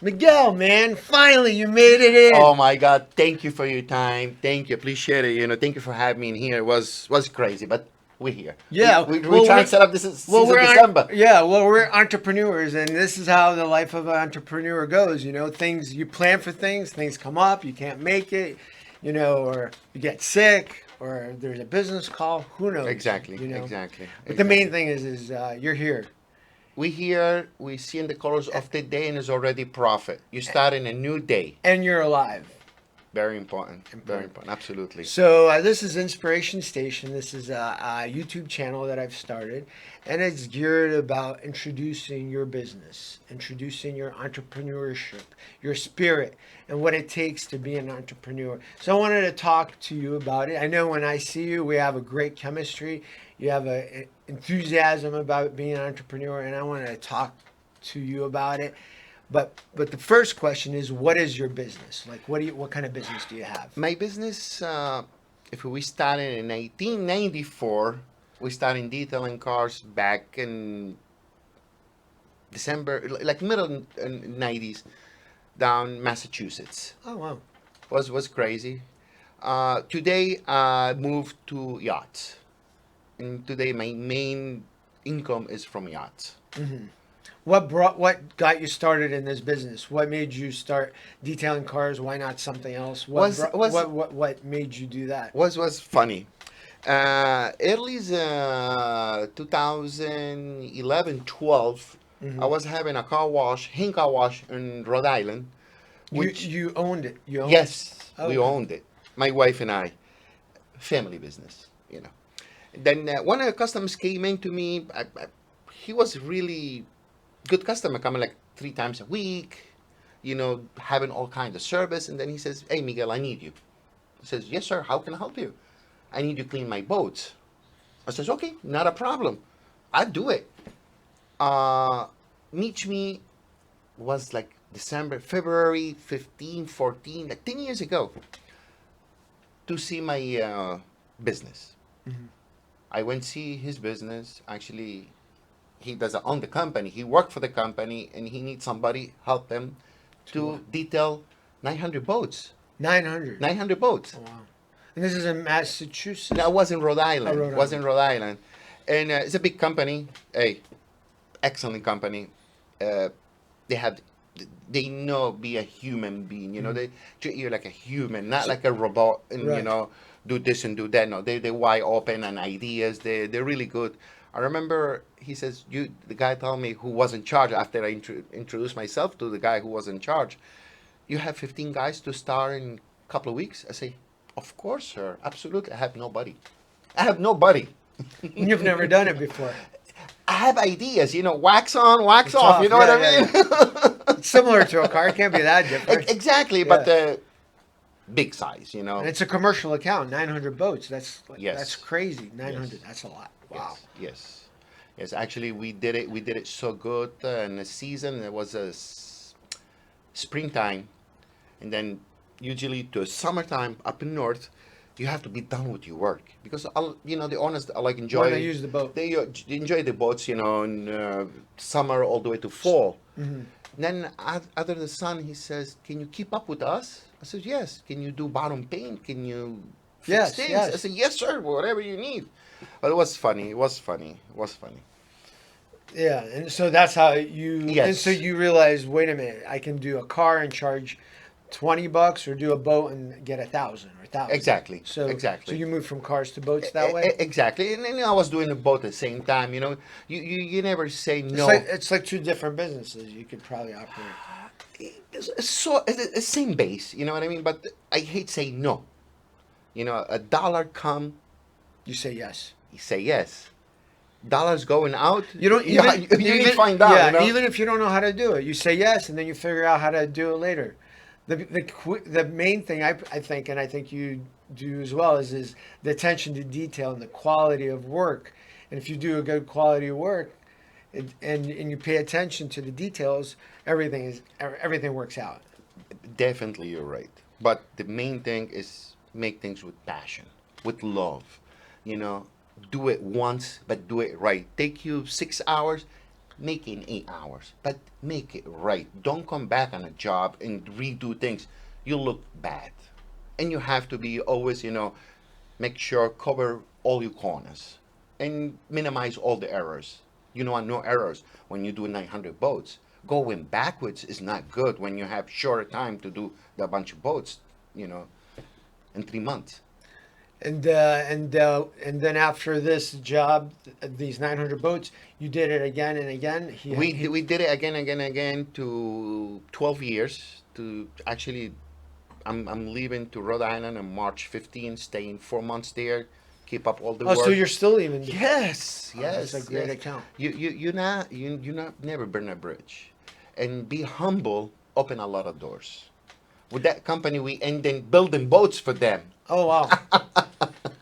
Miguel, man, finally you made it Oh in. my God! Thank you for your time. Thank you. Appreciate it. Thank you for having me in here. It was crazy, but we're here. We Yeah, we we well, trying to set up this well, since December. we're entrepreneurs, and this is how the life of an entrepreneur goes. Things you plan for things come up, you can't make it, or you get sick, or there's a business call. Who knows? Exactly. Exactly. But the main Exactly. thing is you're here, We here. We see in the colors of the day, and it's already profit. You start in a new day. and you're alive. Very important. Very Important. important. Absolutely. So this is Inspiration Station. This is a YouTube channel that I've started, and it's geared about introducing your business, introducing your entrepreneurship, your spirit, and what it takes to be an entrepreneur. So I wanted to talk to you about it. I know when I see you, we have a great chemistry. You have a enthusiasm about being an entrepreneur, and I wanted to talk to you about it. But the first question is, what is your business? Like, what kind of business do you have? My business. If we started in 1894, we started detailing cars back in December, like middle 90s, down Massachusetts. Oh wow. Was crazy. Today I moved to yachts, and today my main income is from yachts. What got you started in this business? What made you start detailing cars? Why not something else? Was was What made you do that? was funny. Early 2011, 12, I Hmm. was having a car wash, hand car wash in Rhode Island, which, You owned it. You owned. yes, Oh, we okay. owned it. My wife and I, family business. Then one of the customers came in to me. He was really good customer, coming like 3 times a week, having all kinds of service. And then he says, "Hey, Miguel, I need you." He says, "Yes, sir. How can I help you?" "I need you to clean my boats." I says, "Okay, not a problem. I'll do it." Uh, Meet me was like December, February 15, 14, like 10 years ago, to see my business. Hmm. I went see his business. Actually, he doesn't own the company. He worked for the company, and he needs somebody help him To what? to detail 900 boats. 900. 900 boats. Oh wow. And this is in That Massachusetts. was in Rhode Oh, Island. Rhode Was Island. in Rhode Island, and it's a big company. Hey, excellent company. Uh, they have, they know be a human being. Hmm. They treat you like a human, not So, like a robot. And right. do this and do that. No, they wide open and ideas. They're really good. I remember he says, you, the guy told me, who was in charge after I introduced myself to the guy who was in charge. "You have 15 guys to start in a couple of weeks?" I say, "Of course, sir. Absolutely. I have nobody. I have nobody." And you've never done it before. I have ideas, wax on, wax It's off. You off. know what Yeah, I yeah, yeah. mean? It's similar to a car. It can't be that different. Exactly, but Yeah. big size. And it's a commercial account. 900 boats. That's Yes, crazy. 900. yes, That's a lot. Wow. yes, yes, yes. Actually, we did it. We did it so good in the season. It was a springtime, and then usually to summertime up in north, you have to be done with your work because the owners like Want to enjoy, use the boat? they enjoy the boats, in summer all the way to fall. Hmm. Then other the son, he says, "Can you keep up with us?" I said, "Yes." "Can you do bottom paint? Can you fix Yes, things?" I yes. said, "Yes, sir. Whatever you need." But it was funny. It was funny. It was funny. Yeah, and so that's how you. And so Yes, you realize, wait a minute, I can do a car and charge $20, or do a boat and get 1,000 or 1,000. exactly, So exactly. you move from cars to boats that way. Exactly. And then I was doing both at the same time. You never say no. It's like two different businesses you could probably operate. It's same base. You know what I mean? But I hate saying no. A dollar come, You say yes. you say yes. Dollars going out, You don't you, even you need to even find out. yeah, even if you don't know how to do it, you say yes, and then you figure out how to do it later. The main thing I think, and I think you do as well, is the attention to detail and the quality of work. And if you do a good quality of work, and you pay attention to the details, everything works out. Definitely, you're right. But the main thing is make things with passion, with love. You know, do it once, but do it right. Take you 6 hours, make it in 8 hours, but make it right. Don't come back on a job and redo things. You look bad. And you have to be always, make sure cover all your corners and minimize all the errors. No errors when you do 900 boats. Going backwards is not good when you have shorter time to do the bunch of boats, you know, in 3 months. And then after this job, these 900 boats, you did it again and again. We did it again, again, again to 12 years. To actually, I'm leaving to Rhode Island on March 15, staying 4 months there, keep up all the Oh, work. so you're still even. Yes, Oh, yes, that's a great yes. account. You not never burn a bridge, and be humble. Open a lot of doors. With that company, we ended building boats for them. Oh wow.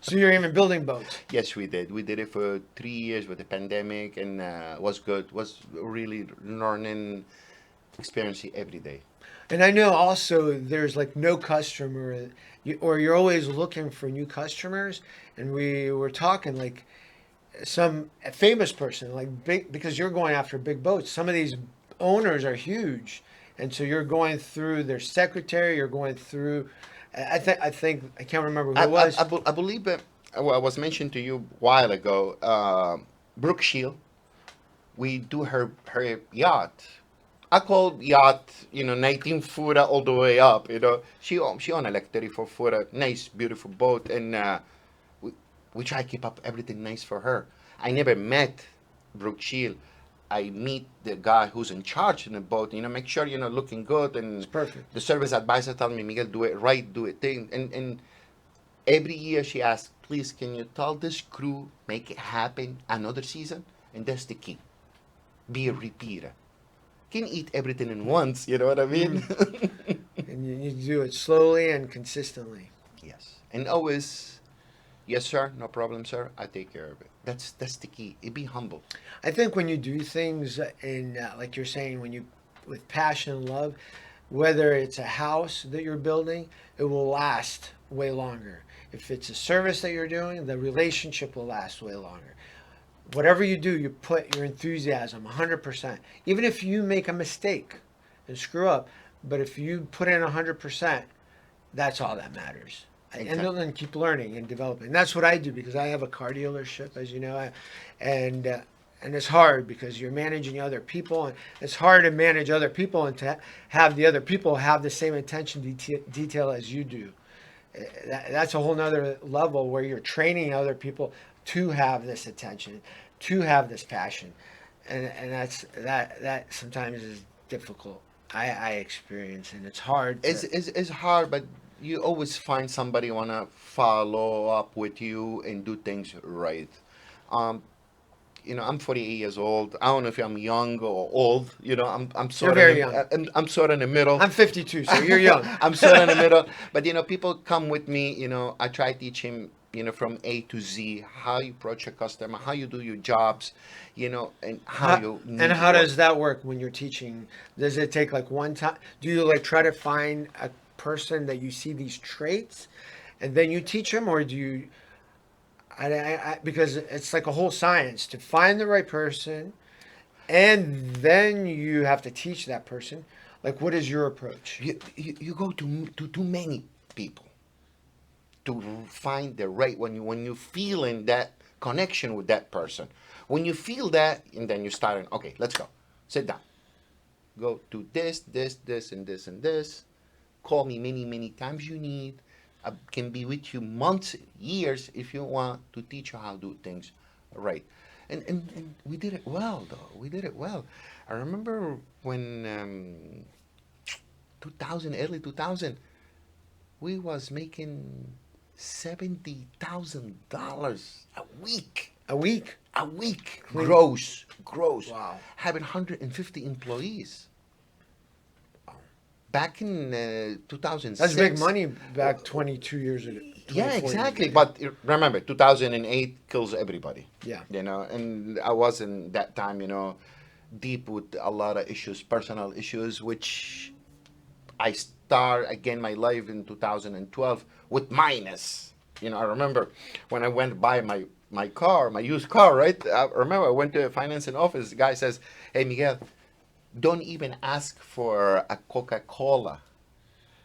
So you're even building boats. Yes, we did. We did it for 3 years with the pandemic, and was good. Was really learning, experiencing every day. And I know also there's like no customer, or you're always looking for new customers. And we were talking like some famous person, like big, because you're going after big boats. Some of these owners are huge, and so you're going through their secretary. You're going through. I think I can't remember who it was. I believe that I was mentioned to you a while ago. Brooke Shield, we do her yacht. I call yacht, 19 footer all the way up. She own like 34 footer, nice, beautiful boat, and we we try to keep up everything nice for her. I never met Brooke Shield. I meet the guy who's in charge in the boat. Make sure looking good, It's and perfect. the service advisor tell me, Miguel, do it right, do it thing, and every year she asks, please, can you tell this crew make it happen another season? And that's the key. Be a repeater. Can eat everything in once, you know what I mean? And you do it slowly and consistently. Yes. And always, yes, sir, no problem, sir. I take care of it. That's the key. Be humble. I think when you do things in, like you're saying, when you with passion and love, whether it's a house that you're building, it will last way longer. If it's a service that you're doing, the relationship will last way longer. Whatever you do, you put your enthusiasm 100%. Even if you make a mistake and screw up, but if you put in 100%, that's all that matters. And Exactly. then keep learning and developing. And that's what I do because I have a car dealership, as you know, and and it's hard because you're managing other people, and it's hard to manage other people and to have the other people have the same attention detail as you do. That's a whole nother level where you're training other people to have this attention, to have this passion, and that sometimes is difficult. I experience, and it's hard It's, to. it's, it's hard, but you always find somebody wanna follow up with you and do things right. Um, I'm 48 years old. I don't know if I'm young or old. I'm You're sort of very young. I'm sort of in the middle. I'm 52, so you're young. I'm sort of in the middle. But people come with me. I try to teach him. From A to Z, how you approach a customer, how you do your jobs, and how you And need to how work. does that work when you're teaching? Does it take like one time? Do you like try to find a person that you see these traits, and then you teach them, or do you? Because it's like a whole science to find the right person, and then you have to teach that person. Like, what is your approach? You go to too many people to find the right when you feeling that connection with that person. When you feel that, and then you start. Okay, let's go. Sit down. Go to this, and this, and this. Call me many times you need. I can be with you months, years if you want to teach you how to do things right. And we did it well, though. We did it well. I remember when 2000, early 2000, we was making $70,000 a week. A week. A week. Clean. Gross. Wow. Having 150 employees. Back in 2006. That's big money back 22 years ago. Yeah, 24 years exactly. ago. But remember, 2008 kills everybody. Yeah. And I was in that time, deep with a lot of issues, personal issues, which I start again my life in 2012 with minus. I remember when I went buy my my car, my used car, right? I remember I went to a financing office. The guy says, "Hey, Miguel, don't even ask for a Coca-Cola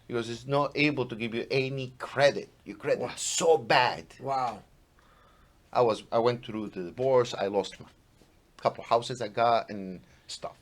because it's not able to give you any credit. Your credit Wow. is so bad." Wow. I went through the divorce. I lost a couple houses I got and stuff.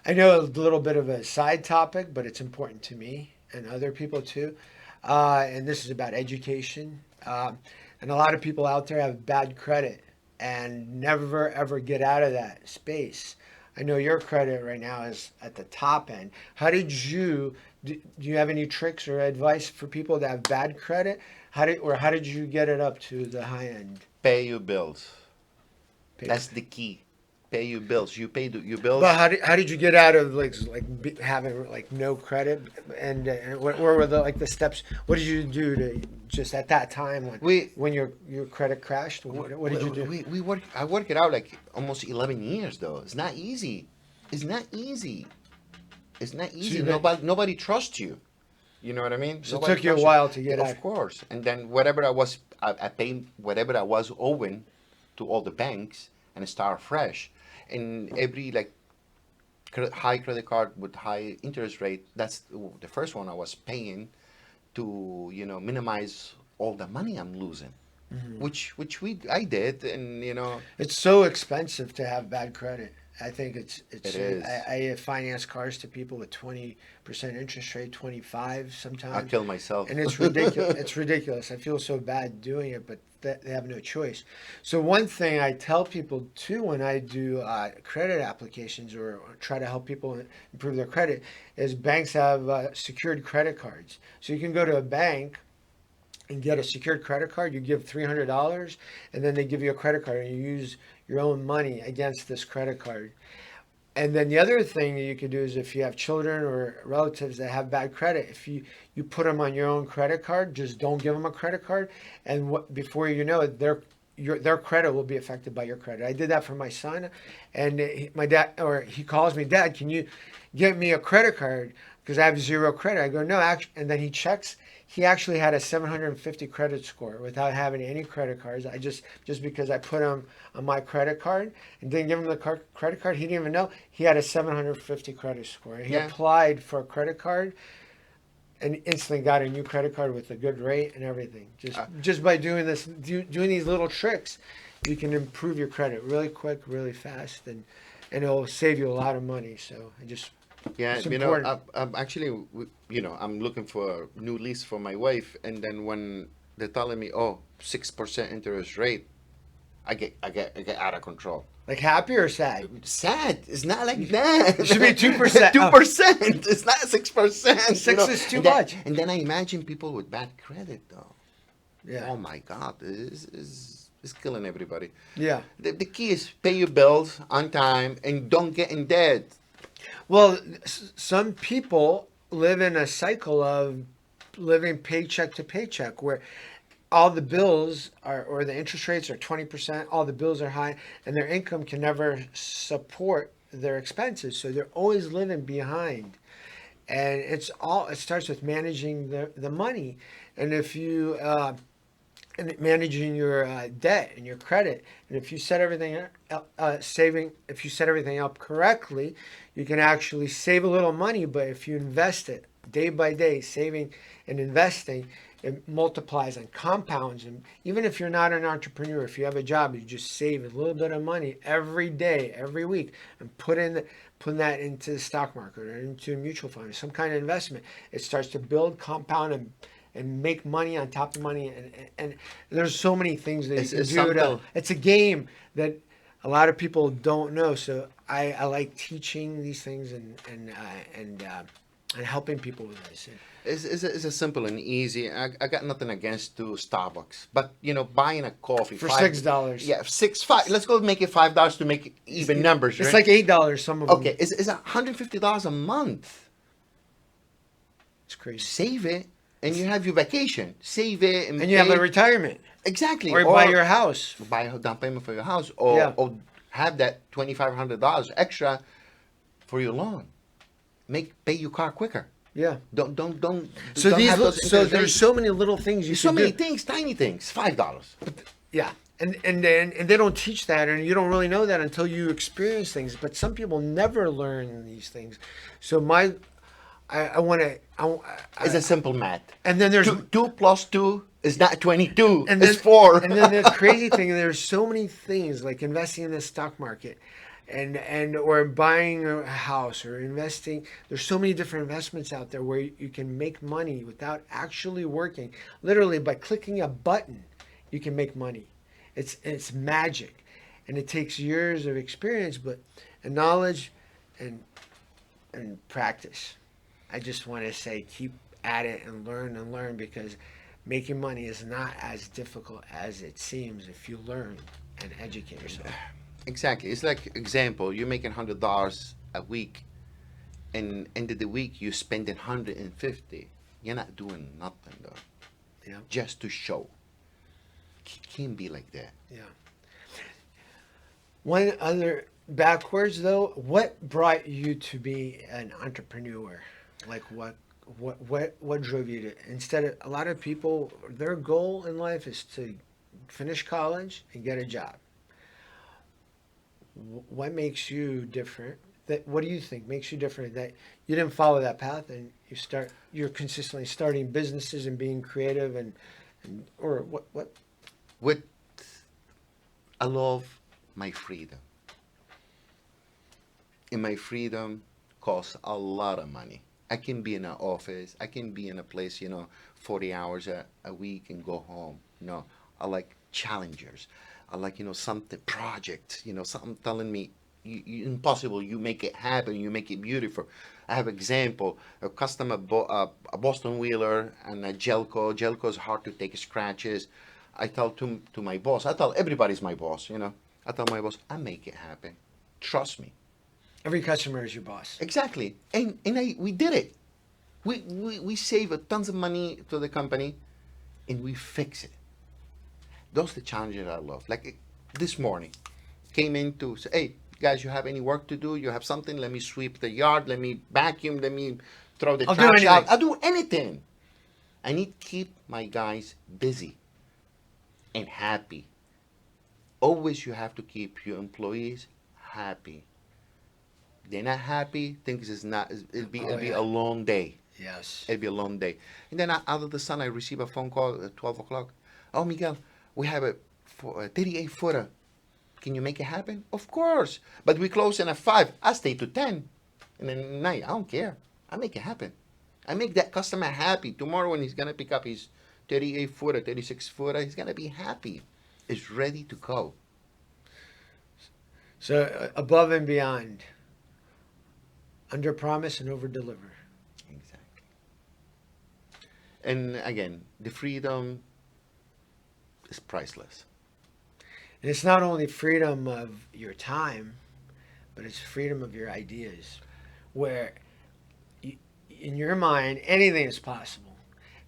I know a little bit of a side topic, but it's important to me and other people too. And this is about education. And a lot of people out there have bad credit and never ever get out of that space. I know your credit right now is at the top end. How did you do you have any tricks or advice for people that have bad credit? How did you get it up to the high end? Pay your bills. Pay- That's the key. Pay your bills. You pay your But bills. how did you get out of having like no credit and what were the like the steps? What did you do to just at that time We when your credit crashed? What did you do? we work. I work it out like almost 11 years though. It's not easy. It's not easy. It's not easy. you- Nobody trusts you. You know what I mean? So it Nobody took you a trusts while to get Of out. course. And then whatever I paid whatever I was owing to all the banks and start fresh. And every like high credit card with high interest rate, that's the first one I was paying to, minimize all the money I'm losing. Which I did, and It's so expensive to have bad credit. I think it's. it is. I finance cars to people with 20% interest rate, 25 I sometimes. kill myself. And it's ridiculous. It's ridiculous. I feel so bad doing it, but they have no choice. So one thing I tell people too when I do credit applications or try to help people improve their credit is banks have secured credit cards. So you can go to a bank and get a secured credit card. You give $300, and then they give you a credit card, and you use your own money against this credit card. And then the other thing that you could do is if you have children or relatives that have bad credit, if you put them on your own credit card, just don't give them a credit card, and before you know it, their credit will be affected by your credit. I did that for my son, and my dad, or he calls me, Dad, can you get me a credit card because I have zero credit? I go, no, actually, and then he checks. He actually had a 750 credit score without having any credit cards. I just because I put him on my credit card and didn't give him the credit card, he didn't even know he had a 750 credit score. He Yeah. applied for a credit card and instantly got a new credit card with a good rate and everything. Just by doing doing these little tricks, you can improve your credit really quick, really fast, and it'll save you a lot of money. So Yeah, it's important. I'm actually, I'm looking for a new lease for my wife, and then when they're telling me, oh, 6% interest rate, I get out of control. Like happy or sad? Sad. It's not like that. It should be 2%. 2%. It's not 6%. Six is too And then- much. And then I imagine people with bad credit, though. Yeah. Oh my God, it's killing everybody. Yeah. The key is pay your bills on time and don't get in debt. Well, some people live in a cycle of living paycheck to paycheck where all the bills are, or the interest rates are 20%, all the bills are high, and their income can never support their expenses. So they're always living behind. And it starts with managing the money. And if you, and managing your debt and your credit. And if you set everything if you set everything up correctly, you can actually save a little money. But if you invest it day by day, saving and investing, it multiplies and compounds. And even if you're not an entrepreneur, if you have a job, you just save a little bit of money every day, every week, and put that into the stock market or into a mutual fund or some kind of investment. It starts to build, compound, and make money on top of money, and there's so many things that you can do. It's a game that a lot of people don't know. So I like teaching these things and helping people with this. It's a simple and easy. I got nothing against to Starbucks, but buying a coffee For $6. Yeah, 5. Let's go make it $5 to make it even numbers. It's right? like $8. Some of them. Okay, it's $150 a month. It's crazy. Save it, and you have your vacation. Save it, And you have a retirement, exactly, or buy your house. buy a down payment for your house, or have that $2,500 extra for your loan. Pay your car quicker. Yeah. Don't. So don't have those so interest there's rates. so many little things you There's so can many do. things, tiny things. $5. Yeah, and they don't teach that, and you don't really know that until you experience things. But some people never learn these things. So I want to, It's a simple math. and then there's Two plus two is not 22. and It's then four. and then the crazy thing, there's so many things like investing in the stock market, and or buying a house or investing. There's so many different investments out there where you can make money without actually working. Literally by clicking a button, you can make money. It's magic, and it takes years of experience, but and knowledge, and practice. I just want to say keep at it and learn because making money is not as difficult as it seems if you learn and educate yourself. Exactly. It's like example, you're making $100 a week, and end of the week you spending 150. You're not doing nothing though. Yeah. Just to show. Can't be like that. Yeah. One other backwards though, what brought you to be an entrepreneur? Like what drove you to instead of a lot of people their goal in life is to finish college and get a job. What makes you different? That what do you think makes you different that you didn't follow that path and you're consistently starting businesses and being creative and or what With I love my freedom. And my freedom costs a lot of money. I can be in an office. I can be in a place, 40 hours a week and go home. I like challengers. I like, something, projects, something telling me, impossible, you make it happen, you make it beautiful. I have example, a customer a Boston Wheeler and a Gelco. Gelco is hard to take scratches. I tell to my boss, I tell everybody's my boss, I tell my boss, I make it happen. Trust me. every customer is your boss. Exactly. And we did it. We save a tons of money to the company and we fix it. Those are the challenges I love. Like this morning, came in to say, hey, guys, you have any work to do? You have something? Let me sweep the yard. Let me vacuum. Let me throw the I'll do trash out. anything. I'll do anything. I need to keep my guys busy and happy. Always you have to keep your employees happy. They're not happy, things is not, it'll be Yeah. a long day. Yes. It'll be a long day. And then out of the sun, I receive a phone call at 12 o'clock. Oh, Miguel, we have a 38 footer. Can you make it happen? Of course. But we close in at 5. I stay to 10. And then at night, I don't care. I make it happen. I make that customer happy. Tomorrow when he's going to pick up his 38 footer, 36 footer, he's going to be happy. It's ready to go. So above and beyond, under promise and over deliver. Exactly. And again, the freedom is priceless. And it's not only freedom of your time, but it's freedom of your ideas, where in your mind anything is possible.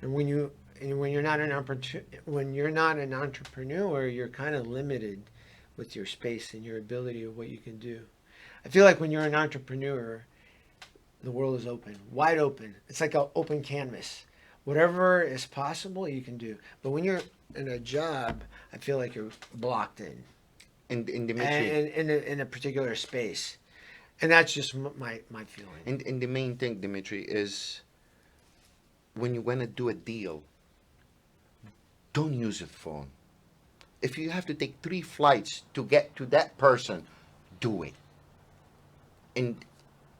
And when you're not an entrepreneur, you're kind of limited with your space and your ability of what you can do. I feel like when you're an entrepreneur, the world is open, wide open. It's like an open canvas. Whatever is possible, you can do. But when you're in a job, I feel like you're blocked in Dimitri, in a particular space. And that's just my feeling. and the main thing, Dimitri, is when you want to do a deal, don't use your phone. If you have to take 3 flights to get to that person, do it. And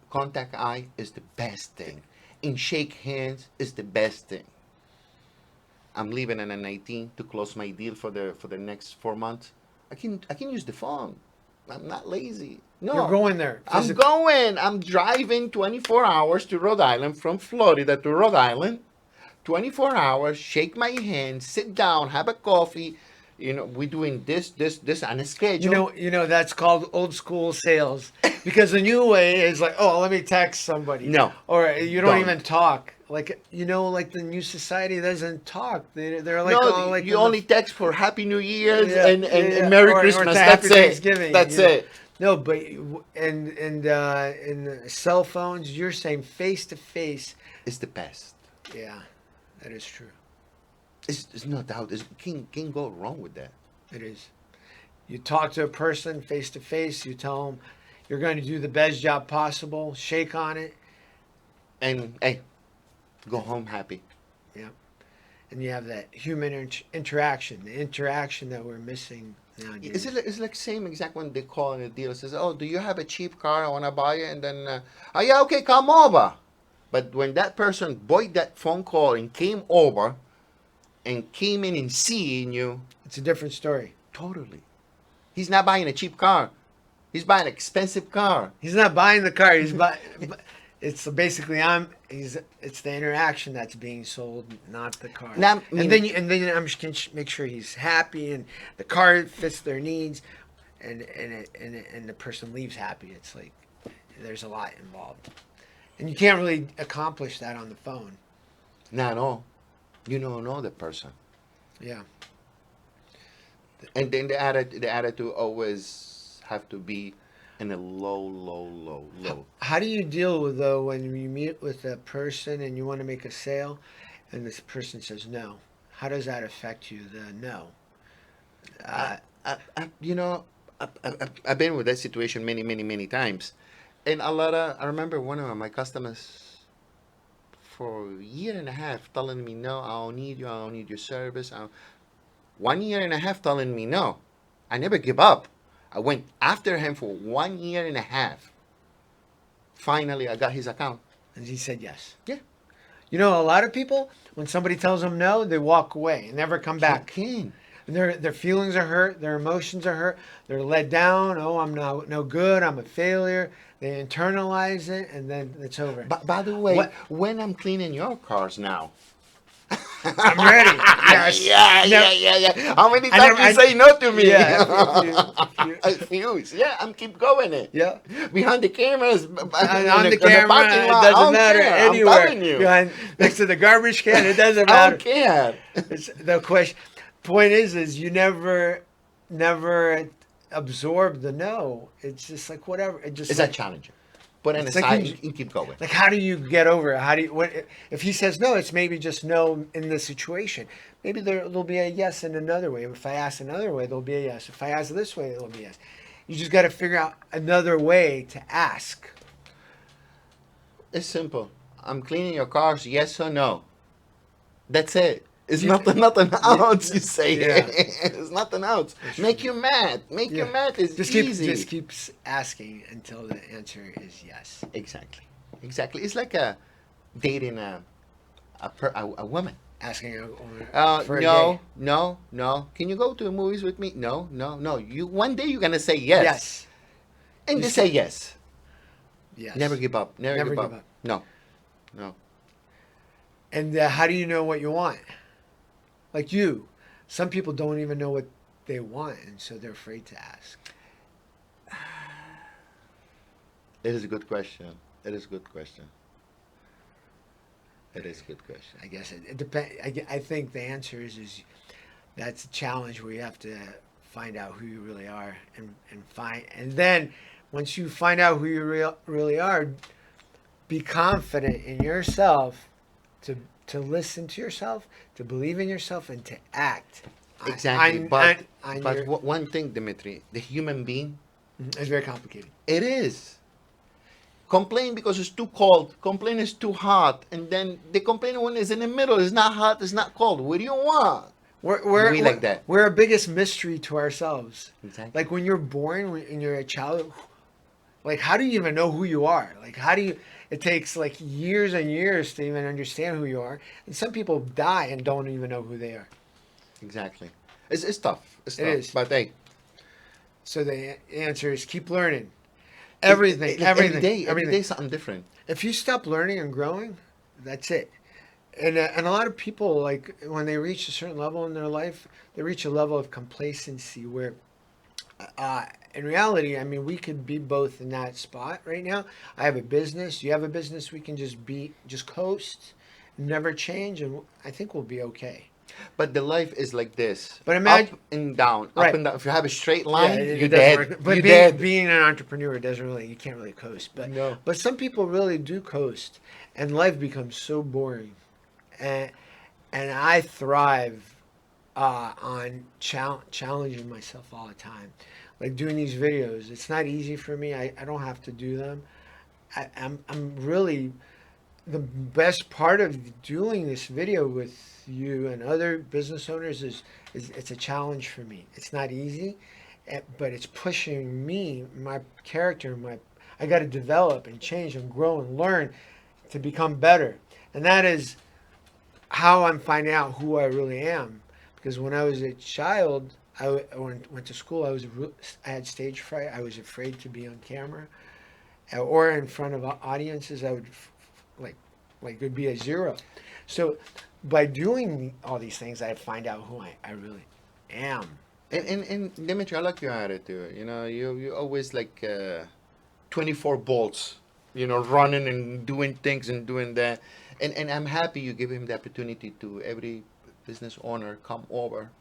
contact eye is the best thing. And shake hands is the best thing. I'm leaving on the 19th to close my deal for the next 4 months. I can use the phone. I'm not lazy. No, You're going there. I'm going. I'm driving 24 hours to Rhode Island from Florida to Rhode Island. 24 hours, shake my hand, sit down, have a coffee. We're doing this on a schedule. That's called old school sales. Because the new way is like, oh, let me text somebody. No, Or you don't don't. even talk. Like like the new society doesn't talk. They're like, No, all like you only text for Happy New Year's Yeah, and yeah. Merry Or Christmas. to That's Happy it. Thanksgiving, That's it. No, but in cell phones, you're saying face to face. It's the best. Yeah, that is true. It's no doubt. It can't go wrong with that. It is. You talk to a person face to face. You tell them you're going to do the best job possible. Shake on it. And hey, go home happy. Yeah. And you have that human interaction, the interaction that we're missing nowadays. It's like same exact when they call and the dealer says, "Oh, do you have a cheap car? I want to buy it." And then, "Oh yeah, okay, come over." But when that person bought that phone call and came over and came in and seeing you, It's a different story. totally, he's not buying a cheap car. He's buying an expensive car. He's not buying the car. He's buying. It's basically It's the interaction that's being sold, not the car. Now, I mean- and then I'm just gonna make sure he's happy and the car fits their needs, and the person leaves happy. It's like there's a lot involved, and you can't really accomplish that on the phone. No, you don't know the person. Yeah. And then the attitude always have to be in a low. How do you deal with though when you meet with a person and you want to make a sale, and this person says no? How does that affect you? The no. You know, I've been with that situation many times, and I remember one of my customers for a year and a half telling me no, I don't need your service. 1 year and a half telling me no. I never give up. I went after him for 1 year and a half. Finally, I got his account. And he said yes. Yeah. You know, a lot of people, when somebody tells them no, they walk away and never come back. King. And their feelings are hurt, their emotions are hurt, they're let down. Oh, I'm no good, I'm a failure. They internalize it, and then it's over. But by the way, What- when I'm cleaning your cars now, I'm ready. Yes. yeah. How many I times never- you say no to me? Yeah, if you- I refuse. Yeah, I'm keep going it. Yeah. Behind the cameras, On the camera, parking it lot, I doesn't don't matter care. anywhere. I'm telling you. Behind, next to the garbage can, it doesn't I matter. don't care. It's, the point is you never absorb the no. It's just like whatever. It just It's like, a challenge. Put it It's like aside you- and keep going. Like, how do you get over it? How do you, if he says no, it's maybe just no in the situation. Maybe there'll be a yes in another way. If I ask another way, there'll be a yes. If I ask this way, there'll be a yes. You just got to figure out another way to ask. It's simple. I'm cleaning your cars, yes or no. That's it. It's You- nothing else. You say Yeah. it's nothing else. Make you mad. Make you Yeah. mad is Just easy. just keep asking until the answer is yes. Exactly. It's like dating a woman. Asking for a date. No. Can you go to the movies with me? No. You one day you're gonna say yes. Yes. And You just say- say yes. Yes. Never give up. Never Never give give up. up. No. And how do you know what you want? Like you, some people don't even know what they want, and so they're afraid to ask. It is a good question. It is a good question. I guess it depends. I think the answer is that's a challenge where you have to find out who you really are and then once you find out who you really are, be confident in yourself to listen to yourself, to believe in yourself, and to act. Exactly. on But your- one thing, Dimitri, the human being, it's very complicated. it is. Complain because it's too cold. Complain is too hot. And then the complain when it's in the middle. It's not hot. It's not cold. What do you want? We're like that. We're our biggest mystery to ourselves. Exactly. Like when you're born and you're a child, like how do you even know who you are? Like how do you? It takes like years and years to even understand who you are. And some people die and don't even know who they are. Exactly. It's tough. It's It tough. is. But hey, So the answer is keep learning. Everything. Every day something different. If you stop learning and growing, that's it. And a lot of people, like when they reach a certain level in their life, they reach a level of complacency where, in reality, I mean, we could be both in that spot right now. I have a business. You have a business. We can just coast, never change, and I think we'll be okay. But the life is like this. But imagine- up and down. Right. Up and down. If you have a straight line, it you're doesn't dead. work. But You're being, dead. being an entrepreneur doesn't really, you can't really coast. But No. but some people really do coast, and life becomes so boring. And I thrive on challenging myself all the time. Like doing these videos, it's not easy for me. I don't have to do them. I'm really the best part of doing this video with you and other business owners is it's a challenge for me. It's not easy, but it's pushing me, my character, my I got to develop and change and grow and learn to become better. And that is how I'm finding out who I really am. Because when I was a child, went to school. I had stage fright. I was afraid to be on camera or in front of audiences. I would like like it'd be a zero. So by doing all these things, I find out who I really am. And Dimitri, I like your attitude. You know, you always like 24 bolts. You know, running and doing things and doing that. And I'm happy you give him the opportunity to every business owner come over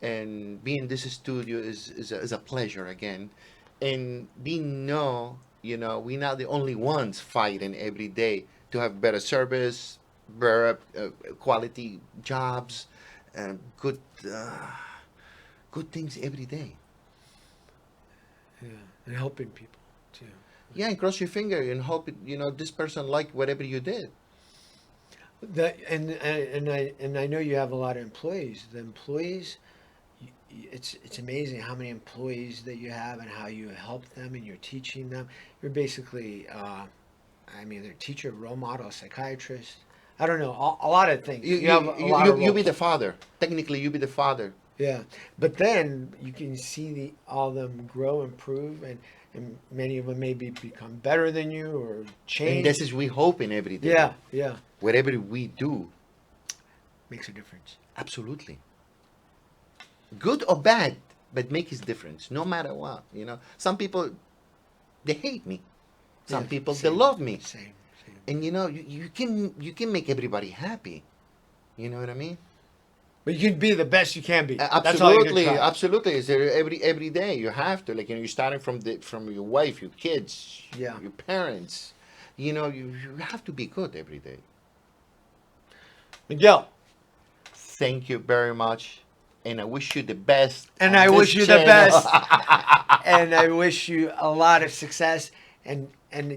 and be in this studio is a pleasure again. And we know, you know, we're not the only ones fighting every day to have better service, better quality jobs, and good things every day. Yeah, and helping people too. Yeah, and cross your finger and hope you know this person like whatever you did. That and I know you have a lot of employees. The employees, it's amazing how many employees that you have and how you help them and you're teaching them. You're basically, I mean, they're teacher, role model, psychiatrist. I don't know, a lot of things. You You have you a you, lot you, of you be roles. the father. Technically, you be the father. Yeah, but then you can see all of them grow, improve, and many of them maybe become better than you or And this change. is we hoping every day. Yeah, yeah, Whatever we do, makes a difference. absolutely. Good or bad, but make his difference, no matter what. You know, some people they hate me. Yeah, Some people they same, love me. same, same. And you know, you can make everybody happy. You know what I mean? But you can be the best you can be. That's all you can Absolutely, try. absolutely. Is there every day you have to like you know you're starting from your wife, your kids, Yeah. your parents. You know you have to be good every day. Miguel, Thank you very much, and I wish you the best and on I this wish you the channel. best, and I wish you a lot of success and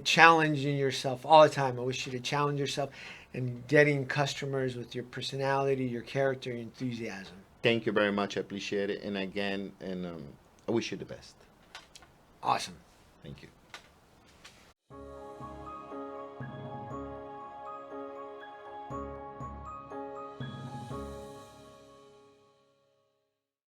challenging yourself all the time. I wish you to challenge yourself and getting customers with your personality, your character, your enthusiasm. Thank you very much. I appreciate it, and again, and I wish you the best. Awesome. Thank you.